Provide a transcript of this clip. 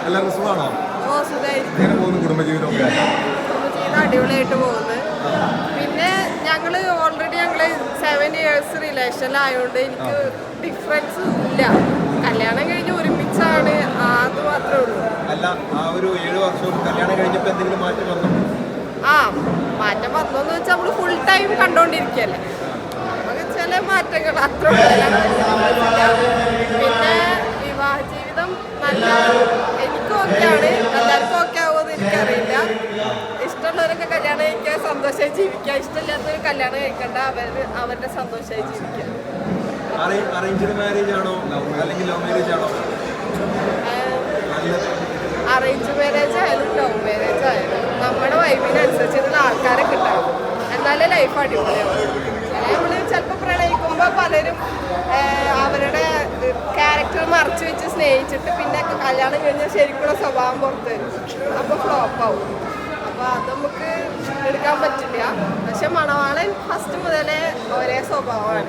എല്ലാവർക്കും സുഖമാണോ? എങ്ങനെ പോകുന്നു കുടുംബജീവിതമൊക്കെ? കുടുംബജീവിതം അടിപൊളിയായിട്ട് പോകുന്നു. പിന്നെ ഞങ്ങള് 7 years റിലേഷനിലായതുകൊണ്ട് എനിക്ക് ഡിഫറൻസ് ഇല്ല. കല്യാണം കഴിഞ്ഞ് ഒരുമിച്ചാണ്, അത് മാത്രമേ ഉള്ളൂ. അല്ല, ആ ഒരു 7 വർഷവും കല്യാണം കഴിഞ്ഞപ്പോൾ എന്തെങ്കിലും മാറ്റം വന്നു? മാറ്റം വന്നോന്ന് വെച്ചാൽ നമ്മള് ഫുൾ ടൈം കണ്ടോണ്ടിരിക്കല്ലേ, നമുക്ക് ചില മാറ്റങ്ങൾ അത്ര. പിന്നെ വിവാഹ ജീവിതം നല്ല, എനിക്ക് ഓക്കെയാണ്. എല്ലാവർക്കും ഓക്കെ ആവുമെന്ന് എനിക്കറിയില്ല. ഇഷ്ടമുള്ളവരൊക്കെ കല്യാണം കഴിക്കാൻ സന്തോഷമായി ജീവിക്കുക, ഇഷ്ടമില്ലാത്തവർ കല്യാണം കഴിക്കണ്ട, അവരുടെ സന്തോഷമായി ജീവിക്കുക. അറേഞ്ച്ഡ് മാരേജ് ആണോ അല്ലെങ്കിൽ ലവ് മാരേജ് ആണോ? അറേഞ്ച് മാരേജ് ആയാലും ലവ് മാരേജ് ആയാലും നമ്മുടെ വൈബിനനുസരിച്ചിട്ടുള്ള ആൾക്കാരെ കിട്ടണം, എന്നാലേ ലൈഫ് അടിപൊളിയാവും. നമ്മൾ ചിലപ്പോൾ പ്രണയിക്കുമ്പോൾ പലരും അവരുടെ ക്യാരക്ടർ മറച്ചു വെച്ച് സ്നേഹിച്ചിട്ട് പിന്നെ കല്യാണം കഴിഞ്ഞാൽ ശരിക്കുള്ള സ്വഭാവം പുറത്ത് വരും, അപ്പോൾ ഫ്ലോപ്പാവും. അപ്പോൾ അത് നമുക്ക് എടുക്കാൻ പറ്റില്ല. പക്ഷെ മണവാളൻ ഫസ്റ്റ് മുതലേ ഒരേ സ്വഭാവമാണ്.